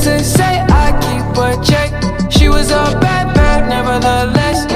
to say I keep a check. She was a bad, nevertheless.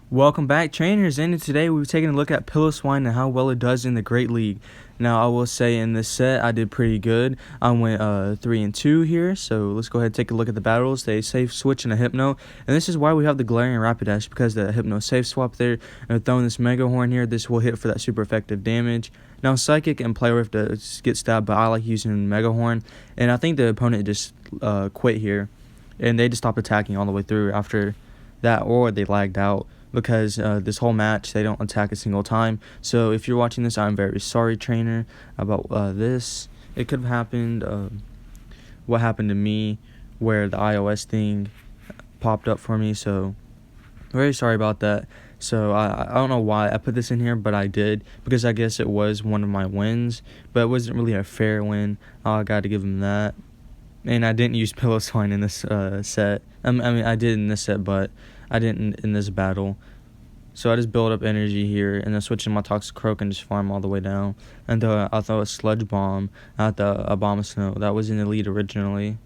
Welcome back, trainers, and today we've taken a look at Piloswine and how well it does in the Great League. Now, I will say in this set I did pretty good. I went 3-2 here, so let's go ahead and take a look at the battles. They safe switch and a hypno, and this is why we have the galarain rappidash, because the hypno safe swap there, and throwing this mega horn here, this will hit for that super effective damage. Now, psychic and player have to get stabbed, but I like using mega horn, and I think the opponent just quit here, and they just stopped attacking all the way through after that, or they lagged out. Because this whole match they don't attack a single time. So if you're watching this, I'm very sorry, trainer, about this. It could have happened what happened to me, where the iOS thing popped up for me, so very sorry about that. So I don't know why I put this in here, but I did, because I guess it was one of my wins, but it wasn't really a fair win. I got to give him that. And I didn't use Piloswine in this set. I mean, I did in this set, but I didn't in this battle. So I just build up energy here, and then switch to my toxicraok and just farm all the way down. And I'll throw a sludge bomb at the Abomasnow. That was in the lead originally.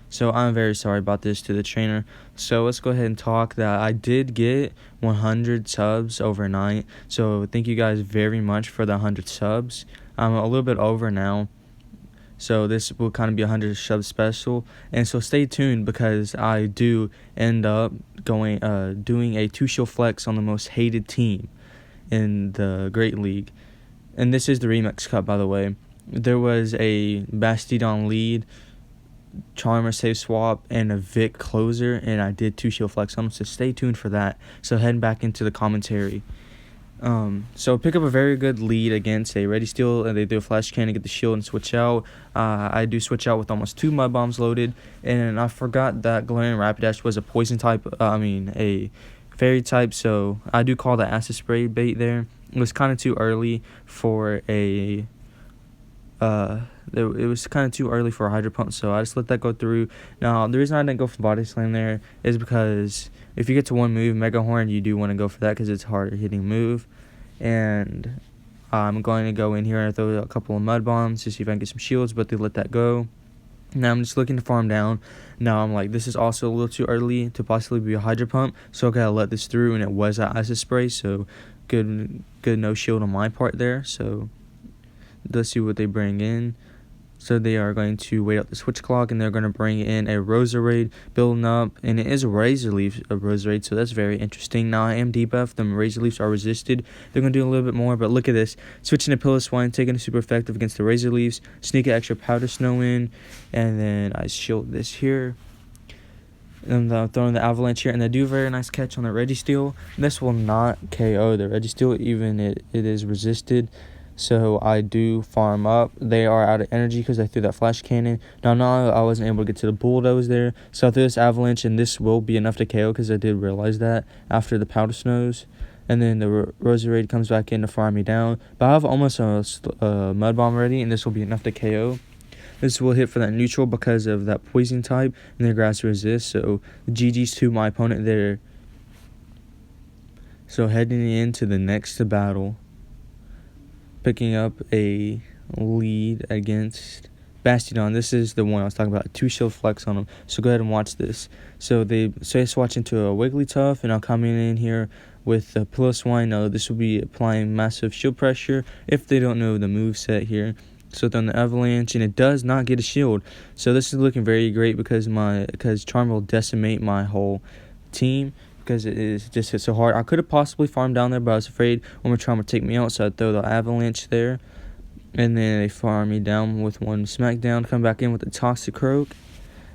So I'm very sorry about this to the trainer. So let's go ahead and talk that I did get 100 subs overnight. So thank you guys very much for the 100 subs. I'm a little bit over now. So this will kind of be a 100 sub special, and so stay tuned, because I do end up doing a 2 shield flex on the most hated team in the Great League, and this is the Remix Cup, by the way. There was a Bastion Lead, Charmer safe swap, and a Vic closer, and I did 2 shield flex on them, so stay tuned for that. So heading back into the commentary. So pick up a very good lead against a Ready Steel, and they do a flash cannon, get the shield, and switch out. I do switch out with almost 2 mud bombs loaded, and I forgot that galarain rappidash was a poison type, a fairy type, so I do call the acid spray bait there. It was kind of too early for a it was kind of too early for a hydro pump, so I just let that go through. Now, the reason I didn't go for body slam there is because if you get to one move, Mega Horn, you do want to go for that, because it's a harder hitting move. And I'm going to go in here and throw a couple of mud bombs to see if I can get some shields, but they let that go. Now I'm just looking to farm down. Now I'm like, this is also a little too early to possibly be a hydro pump, so I gotta let this through, and it was an acid spray, so good no shield on my part there. So let's see what they bring in. So they are going to wait out the switch clock, and they're going to bring in a Roserade building up, and it is a Razor Leaf of Roserade, so that's very interesting. Now I am debuffed, the Razor Leafs are resisted. They're going to do a little bit more, but look at this. Switching to Piloswine, taking a super effective against the Razor Leafs, sneak an extra Powder Snow in, and then I shield this here. And I'm throwing the Avalanche here, and they do a very nice catch on the Ready Steel. This will not KO the Ready Steel, even it is resisted. So I do farm up. They are out of energy because I threw that flash cannon. Now I wasn't able to get to the bull that was there. So I threw this avalanche, and this will be enough to KO, because I did realize that after the powder snows. And then the Roserade comes back in to farm me down. But I have almost a mud bomb ready, and this will be enough to KO. This will hit for that neutral because of that poison type, and their grass resist. So GG's to my opponent there. So heading into the next battle, picking up a lead against Bastion. This is the one I was talking about, 2 shield flex on them. So go ahead and watch this. So they swatch into a Wigglytuff, and I'll come in here with the Piloswine. Now this will be applying massive shield pressure if they don't know the move set here. So then the avalanche, and it does not get a shield. So this is looking very great, because Charm will decimate my whole team, because it is just hit so hard. I could have possibly farmed down there, but I was afraid one more Charm would take me out, so I throw the avalanche there, and then they farm me down with one smackdown, come back in with the toxicraok,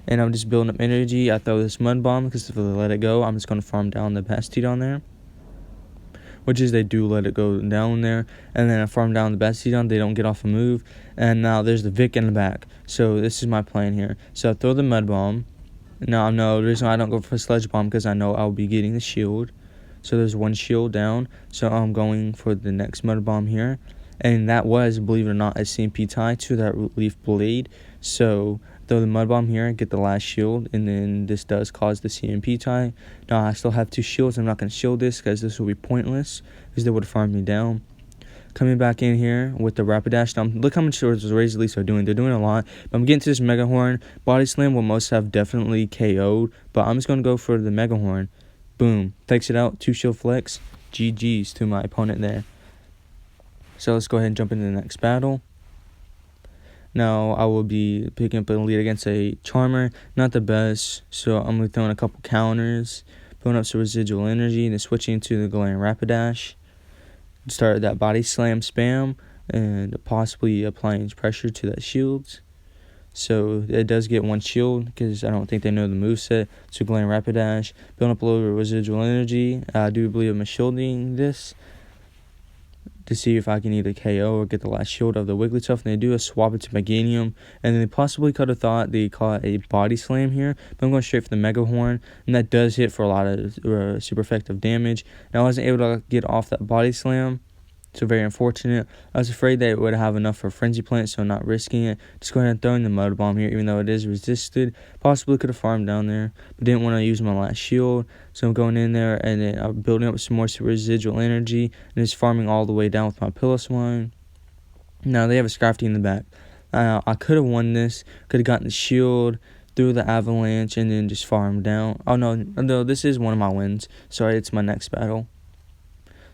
and I'm just building up energy. I throw this mud bomb, because if they let it go, I'm just going to farm down the Bastion there, which is they do let it go down there, and then I farm down the Bastion. They don't get off a move, and now there's the Vic in the back. So this is my plan here. So I throw the mud bomb. Now, no, the reason I don't go for a sludge bomb, because I know I'll be getting the shield. So there's one shield down. So I'm going for the next mud bomb here. And that was, believe it or not, a CMP tie to that leaf blade. So throw the mud bomb here, get the last shield, and then this does cause the CMP tie. Now I still have 2 shields. I'm not going to shield this, because this will be pointless, because they would have farmed me down. Coming back in here with the rappidash. Now, look how much those Razor Leafs are doing. They're doing a lot. But I'm getting to this Mega Horn. Body Slam will most have definitely KO'd. But I'm just going to go for the Mega Horn. Boom. Takes it out. 2 shield flex. GG's to my opponent there. So let's go ahead and jump into the next battle. Now, I will be picking up a lead against a Charmer. Not the best. So I'm going to be throwing a couple counters. Building up some residual energy. And then switching to the galarain rappidash. Start that body slam spam and possibly applying pressure to that shields. So it does get 1 shield because I don't think they know the moveset. So galarain rappidash, building up a little bit of residual energy. I do believe I'm shielding this to see if I can either KO or get the last shield of the Wigglytuff. And they do a swap it to Meganium. And then they possibly could have thought they caught a body slam here. But I'm going straight for the Mega Horn. And that does hit for a lot of super effective damage. And I wasn't able to get off that body slam. So very unfortunate. I was afraid that it would have enough for Frenzy Plant, so not risking it. Just go ahead and throw in the Mud Bomb here, even though it is resisted. Possibly could have farmed down there, but didn't want to use my last shield. So I'm going in there, and then I'm building up some more residual energy, and just farming all the way down with my Piloswine. Now, they have a Scrafty in the back. I could have won this. Could have gotten the shield, through the avalanche, and then just farmed down. Oh, no, this is one of my wins. Sorry, it's my next battle.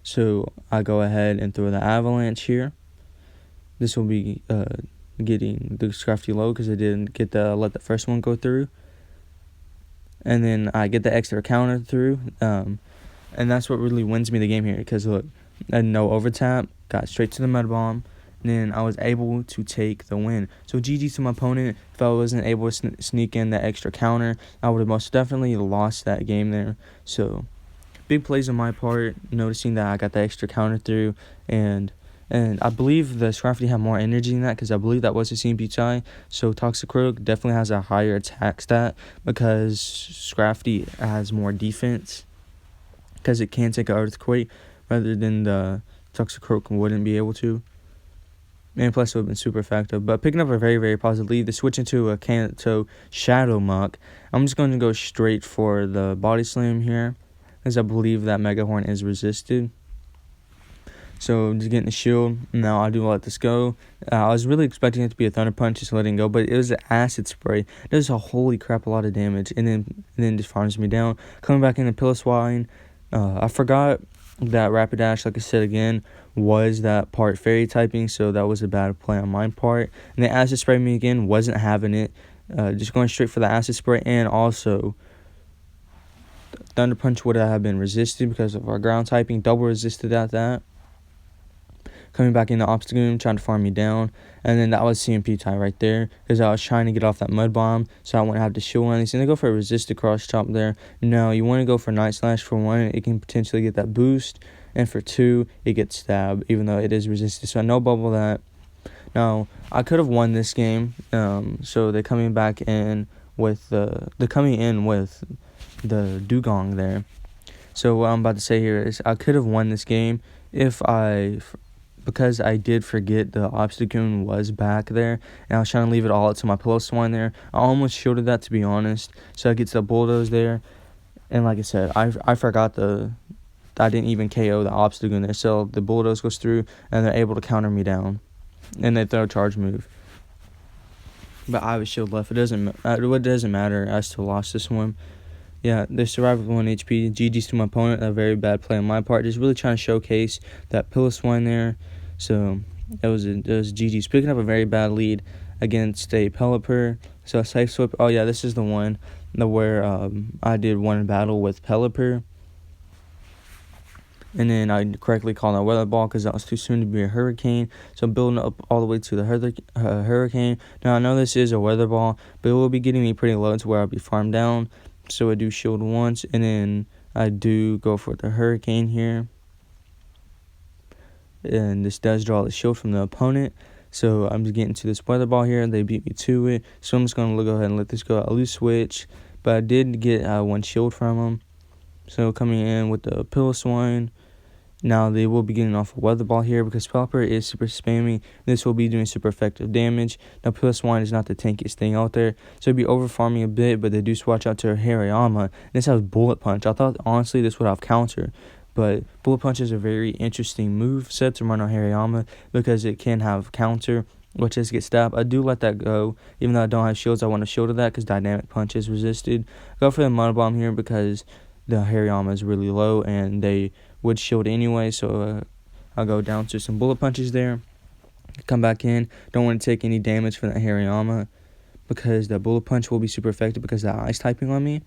So I go ahead and throw the avalanche here. This will be getting the Scrafty low because I didn't get let the first one go through. And then I get the extra counter through. And that's what really wins me the game here because look, I had no overtap, got straight to the Mud Bomb. And then I was able to take the win. So GG to my opponent. If I wasn't able to sneak in that extra counter, I would have most definitely lost that game there. So big plays on my part, noticing that I got the extra counter through, and I believe the Scrafty had more energy than that because I believe that was a CMP tie. So toxicraok definitely has a higher attack stat because Scrafty has more defense because it can take an earthquake rather than the toxicraok wouldn't be able to. And plus, it would have been super effective. But picking up a very, very positive lead. They switch into a Kanto Shadow Muck. I'm just going to go straight for the Body Slam here, as I believe that Mega Horn is resisted. So just getting the shield. Now I do let this go. I was really expecting it to be a Thunder Punch, just letting go, but it was an Acid Spray. It does a holy crap a lot of damage, and then just farms me down. Coming back into Piloswine. I forgot that Rappidash, like I said again, was that part fairy typing, so that was a bad play on my part. And the Acid Spray me again, wasn't having it. Just going straight for the Acid Spray, and also Thunder Punch would have been resisted because of our ground typing. Double resisted at that. Coming back into Obstagoon, trying to farm me down. And then that was CMP tie right there because I was trying to get off that Mud Bomb so I wouldn't have to shield on these. And they go for a resisted cross chop there. No, you want to go for Night Slash for 1. It can potentially get that boost. And for 2, it gets stabbed even though it is resisted. So I no bubble that. Now, I could have won this game. So they're coming back in with the Dugong there. So what I'm about to say here is I could have won this game because I did forget the Obstagoon was back there, and I was trying to leave it all up to my Piloswine there. I almost shielded that, to be honest, so I get to the Bulldoze there. And like I said, I forgot I didn't even KO the Obstagoon there, so the Bulldoze goes through, and they're able to counter me down. And they throw a charge move. But I have a shield left. It doesn't matter. I still lost this one. Yeah, they survived with 1 HP. GG's to my opponent. A very bad play on my part. Just really trying to showcase that Piloswine there. So it was GG's. Picking up a very bad lead against a Pelipper. So a safe swap. Oh yeah, this is the one where I did one battle with Pelipper. And then I correctly called out Weather Ball because that was too soon to be a Hurricane. So I'm building up all the way to the Hurricane. Now I know this is a Weather Ball, but it will be getting me pretty low to where I'll be farmed down. So I do shield once, and then I do go for the Hurricane here. And this does draw the shield from the opponent. So I'm just getting to this Weather Ball here. They beat me to it. So I'm just going to go ahead and let this go. I lose switch. But I did get 1 shield from them. So coming in with the Piloswine. Now they will be getting off a Weather Ball here because Pelipper is super spammy. This will be doing super effective damage. Now Piloswine is not the tankiest thing out there, so it'll be over farming a bit, but they do swatch out to Hariyama. This has Bullet Punch. I thought honestly this would have counter, But Bullet Punch is a very interesting move set to run on Hariyama because it can have counter, which is get stabbed. I do let that go. Even though I don't have shields, I want to shield to that because Dynamic Punch is resisted. Go for the Mud Bomb here because the Hariyama is really low and they would shield anyway. So I'll go down to some Bullet Punches there. Come back in. Don't want to take any damage from that Hariyama because the Bullet Punch will be super effective because of the ice typing on me.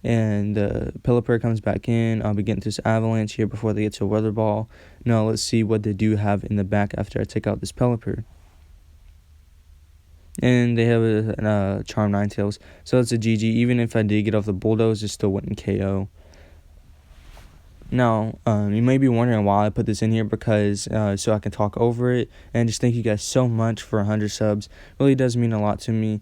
And the Pelipper comes back in. I'll be getting this Avalanche here before they get to a Weather Ball. Now let's see what they do have in the back after I take out this Pelipper. And they have a Charm Ninetales. So it's a GG. Even if I did get off the Bulldoze, it still wouldn't KO. Now, you may be wondering why I put this in here because so I can talk over it. And just thank you guys so much for 100 subs. It really does mean a lot to me.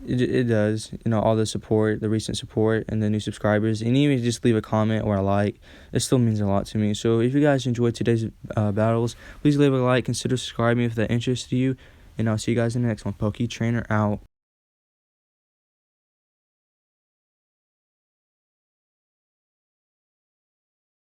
It does, all the support, the recent support, and the new subscribers, and even just leave a comment or a like. It still means a lot to me. So if you guys enjoyed today's battles, please leave a like, consider subscribing if that interests you, and I'll see you guys in the next one. Poke Trainer out.